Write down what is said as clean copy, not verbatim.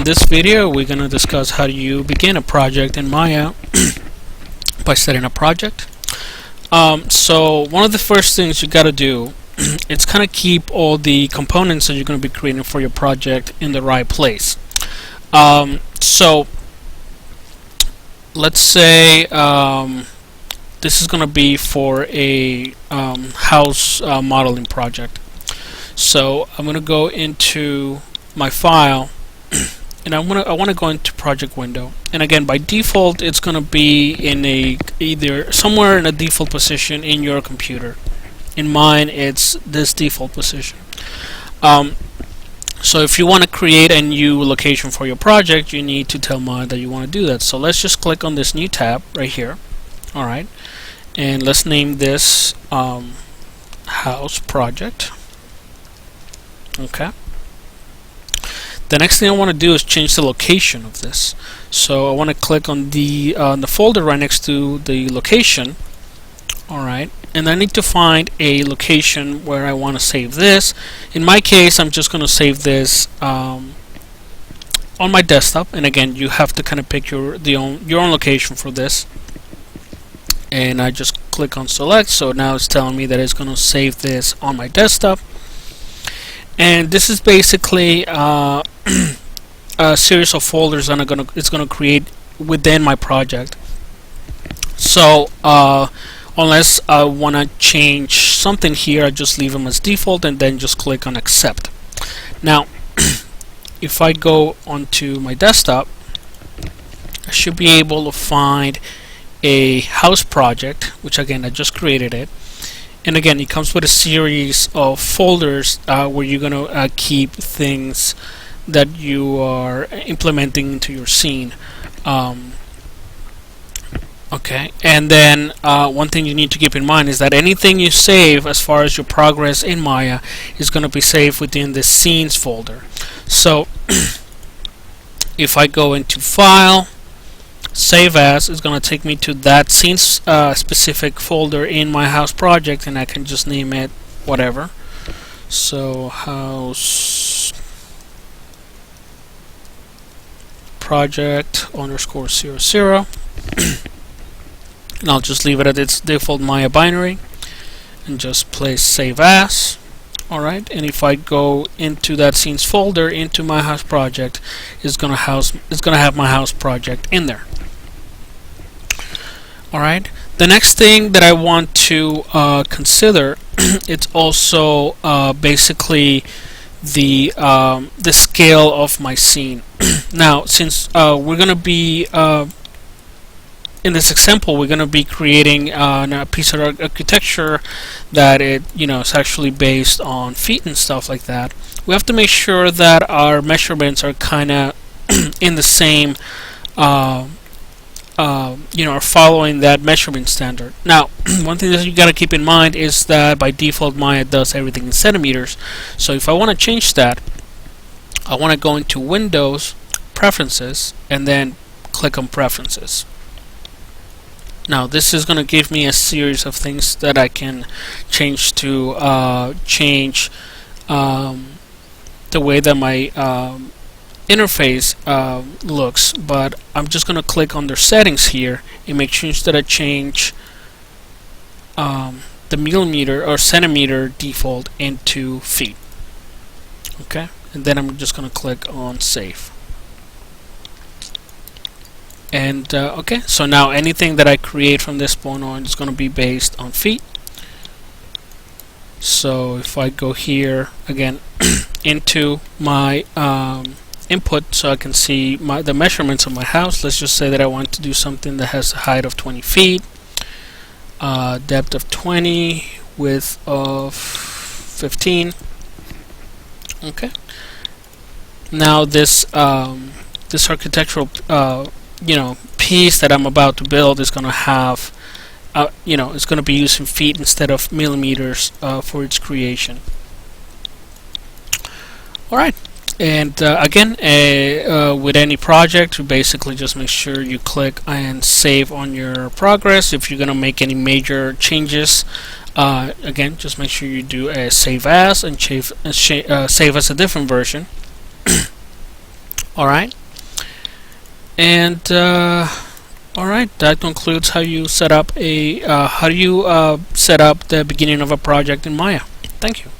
In this video, we're going to discuss how you begin a project in Maya by setting a project. So one of the first things you got to do is kind of keep all the components that you're going to be creating for your project in the right place. So let's say this is going to be for a house modeling project. So I'm going to go into my file and I want to go into project window, and again by default it's going to be in either somewhere in a default position in your computer. In mine it's this default position. So if you want to create a new location for your project, you need to tell Maya that you want to do that. So let's just click on this new tab right here. Alright, and let's name this house project. Okay. The next thing I want to do is change the location of this. So I want to click on the folder right next to the location. Alright, and I need to find a location where I want to save this. In my case, I'm just going to save this on my desktop, and again you have to kind of pick your own location for this. And I just click on select, so now it's telling me that it's going to save this on my desktop. And this is basically a series of folders that it's gonna create within my project. So unless I want to change something here, I just leave them as default and then just click on accept. Now if I go onto my desktop, I should be able to find a house project, which again I just created it. And again, it comes with a series of folders where you're going to keep things that you are implementing into your scene. Okay, and then one thing you need to keep in mind is that anything you save as far as your progress in Maya is going to be saved within the scenes folder. So if I go into File, Save As, is going to take me to that scene specific folder in my house project, and I can just name it whatever. So house project _00 and I'll just leave it at its default Maya binary and just place Save As. Alright, and if I go into that scenes folder into my house project, it's gonna have my house project in there. Alright, the next thing that I want to consider it's also basically the scale of my scene. Now, since we're gonna be in this example, we're going to be creating a piece of architecture that is actually based on feet and stuff like that. We have to make sure that our measurements are kind of in the same, are following that measurement standard. Now, one thing that you got to keep in mind is that by default Maya does everything in centimeters. So if I want to change that, I want to go into Windows, Preferences, and then click on Preferences. Now this is going to give me a series of things that I can change to change the way that my interface looks, but I'm just going to click under settings here and make sure that I change the millimeter or centimeter default into feet. Okay, and then I'm just going to click on save. And okay, so now anything that I create from this point on is going to be based on feet. So if I go here again into my input, so I can see the measurements of my house. Let's just say that I want to do something that has a height of 20 feet, depth of 20, width of 15. Okay. Now this this architectural piece that I'm about to build is going to have it's going to be using feet instead of millimeters for its creation. Alright, and again with any project, you basically just make sure you click and save on your progress. If you're going to make any major changes, again just make sure you do a save as and save as a different version. All right, and all right, that concludes how you set up a set up the beginning of a project in Maya. Thank you.